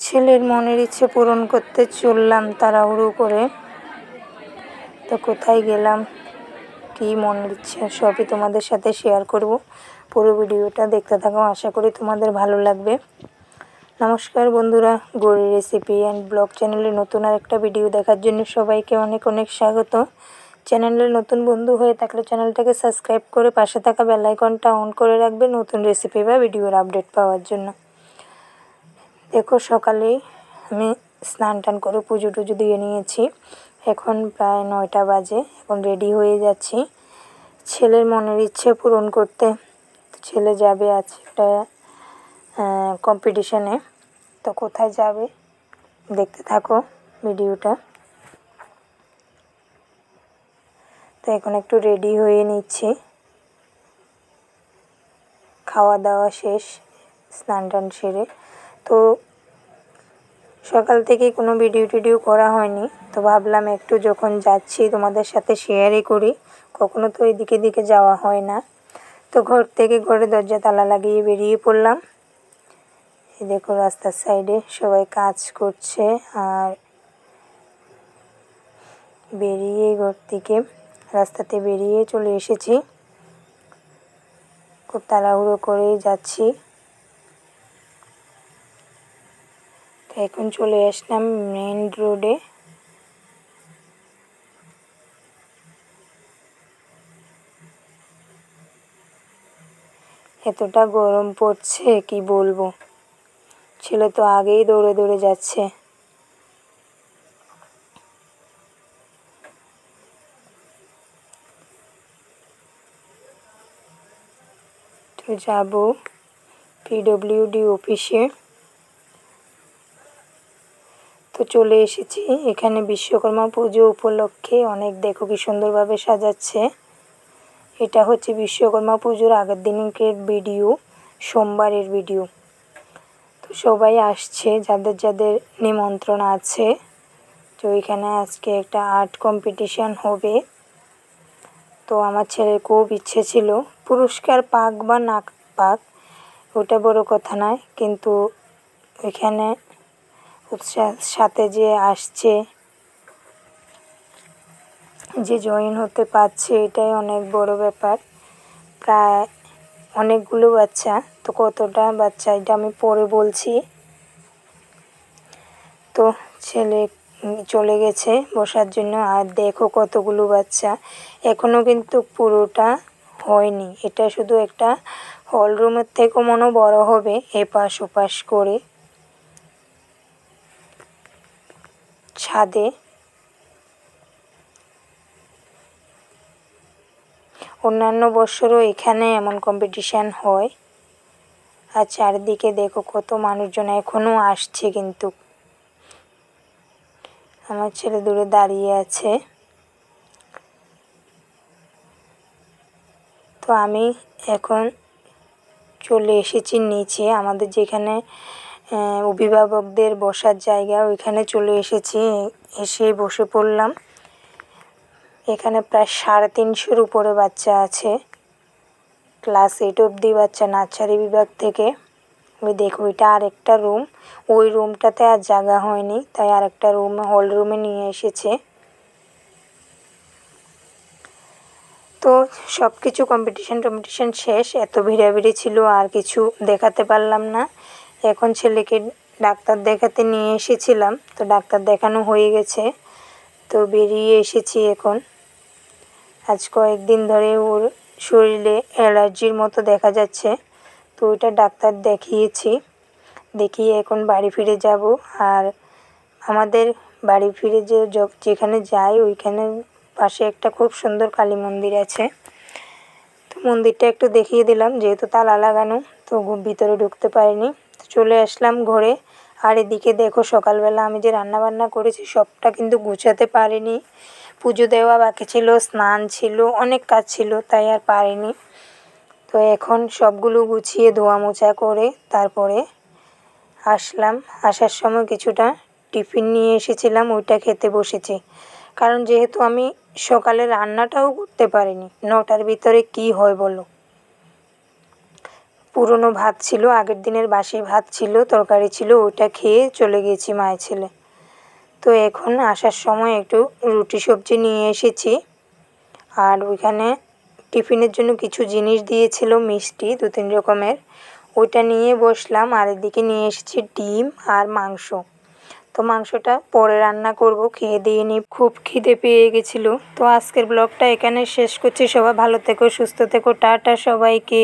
ছেলের মনের ইচ্ছে পূরণ করতে চললাম তাড়াহুড়ো করে। তো কোথায় গেলাম, কী মনের ইচ্ছে সবই তোমাদের সাথে শেয়ার করব। পুরো ভিডিওটা দেখতে থাকো, আশা করি তোমাদের ভালো লাগবে। নমস্কার বন্ধুরা, গৌরী রেসিপি অ্যান্ড ব্লগ চ্যানেলে নতুন আর একটা ভিডিও দেখার জন্য সবাইকে অনেক অনেক স্বাগত। চ্যানেলের নতুন বন্ধু হয়ে থাকলে চ্যানেলটাকে সাবস্ক্রাইব করে পাশে থাকা বেল আইকনটা অন করে রাখবে নতুন রেসিপি বা ভিডিওর আপডেট পাওয়ার জন্য। দেখো, সকালেই আমি স্নান টান করে পুজো টুজো দিয়ে নিয়েছি। এখন প্রায় 9টা বাজে। এখন রেডি হয়ে যাচ্ছি ছেলের মনের ইচ্ছে পূরণ করতে। ছেলে যাবে আজ একটা কম্পিটিশনে। তো কোথায় যাবে দেখতে থাকো ভিডিওটা। তো এখন একটু রেডি হয়ে নিচ্ছি, খাওয়া দাওয়া শেষ, স্নান টান সেরে। তো সকাল থেকে কোনো ভিডিও টিডিও করা হয়নি, তো ভাবলাম একটু যখন যাচ্ছি তোমাদের সাথে শেয়ারই করি। কখনো তো এদিকে দিকে যাওয়া হয় না। তো ঘর থেকে ঘরে দরজা তালা লাগিয়ে বেরিয়ে পড়লাম। এই দেখো, রাস্তার সাইডে সবাই কাজ করছে, আর বেরিয়ে ঘর থেকে রাস্তাতে বেরিয়ে চলে এসেছি। খুব তাড়াহুড়ো করেই যাচ্ছি। তো এখন চলে আসলাম মেন রোডে। এতটা গরম পড়ছে কি বলবো, ছেলে তো আগেই দৌড়ে দৌড়ে যাচ্ছে। তো যাব PWD অফিসে। তো চলে এসেছি এখানে বিশ্বকর্মা পুজো উপলক্ষে। অনেক দেখো কি সুন্দরভাবে সাজাচ্ছে। এটা হচ্ছে বিশ্বকর্মা পুজোর আগের দিনকের ভিডিও, সোমবারের ভিডিও। তো সবাই আসছে যাদের যাদের নিমন্ত্রণ আছে। তো এখানে আজকে একটা আর্ট কম্পিটিশান হবে। তো আমার ছেলের খুব ইচ্ছে ছিল, পুরস্কার পাক বা না পাক ওটা বড় কথা নয়, কিন্তু এখানে উৎসাহের সাথে যে আসছে, যে জয়েন হতে পারছে, এটাই অনেক বড় ব্যাপার। প্রায় অনেকগুলো বাচ্চা, তো কতটা বাচ্চা এটা আমি পরে বলছি। তো ছেলে চলে গেছে বসার জন্য। আর দেখো কতগুলো বাচ্চা, এখনও কিন্তু পুরোটা হয়নি। এটা শুধু একটা হল রুমের থেকেও মনে বড় হবে, এপাশ ওপাশ করে ছাদে। অন্যান্য বছরও এখানে এমন কম্পিটিশান হয়। আর চারিদিকে দেখো কত মানুষজন এখনও আসছে, কিন্তু আমার ছেলে দূরে দাঁড়িয়ে আছে। তো আমি এখন চলে এসেছি নিচে, আমাদের যেখানে অভিভাবকদের বসার জায়গা, ওইখানে চলে এসেছি। এসে বসে পড়লাম। এখানে প্রায় 350-এর উপরে বাচ্চা আছে, ক্লাস 8 অবধি বাচ্চা, নার্সারি বিভাগ থেকে। ওই দেখো, এটা আরেকটা রুম। ওই রুমটাতে আর জায়গা হয়নি, তাই আরেকটা রুম হল রুমে নিয়ে এসেছে। তো সব কিছু কম্পিটিশান শেষ। এত ভিড়াভিড়ি ছিল, আর কিছু দেখাতে পারলাম না। এখন ছেলেকে ডাক্তার দেখাতে নিয়ে এসেছিলাম, তো ডাক্তার দেখানো হয়ে গেছে। তো বেরিয়ে এসেছি এখন। আজ কয়েকদিন ধরে ওর শরীরে অ্যালার্জির মতো দেখা যাচ্ছে, তো ওইটা ডাক্তার দেখিয়ে এখন বাড়ি ফিরে যাব। আর আমাদের বাড়ি ফিরে যেখানে যাই, ওইখানে পাশে একটা খুব সুন্দর কালী মন্দির আছে। তো মন্দিরটা একটু দেখিয়ে দিলাম, যেহেতু তালা লাগানো, তো ভিতরে ঢুকতে পারিনি। তো চলে আসলাম ঘরে। আর এদিকে দেখো, সকালবেলা আমি যে রান্নাবান্না করেছি সবটা কিন্তু গুছাতে পারিনি। পুজো দেওয়া বাকি ছিল, স্নান ছিল, অনেক কাজ ছিল, তাই আর পারিনি। তো এখন সবগুলো গুছিয়ে ধোয়া মোছা করে তারপরে আসলাম। আসার সময় কিছুটা টিফিন নিয়ে এসেছিলাম, ওইটা খেতে বসেছি। কারণ যেহেতু আমি সকালে রান্নাটাও করতে পারিনি, 9টার ভিতরে কি হয় বলো। পুরনো ভাত ছিল, আগের দিনের বাসি ভাত ছিল, তরকারি ছিল, ওইটা খেয়ে চলে গেছি মায়ের ছেলে। তো এখন আসার সময় একটু রুটি সবজি নিয়ে এসেছি। আর ওইখানে টিফিনের জন্য কিছু জিনিস দিয়েছিল, মিষ্টি 2-3 রকমের, ওইটা নিয়ে বসলাম। আর এদিকে নিয়ে এসেছি ডিম আর মাংস। তো মাংসটা পরে রান্না করব, খেয়ে দিয়ে নিই, খুব খিদে পেয়ে গেছিলো। তো আজকের ব্লগটা এখানে শেষ করছি। সবাই ভালো থেকো, সুস্থ থেকো, টাটা সবাইকে।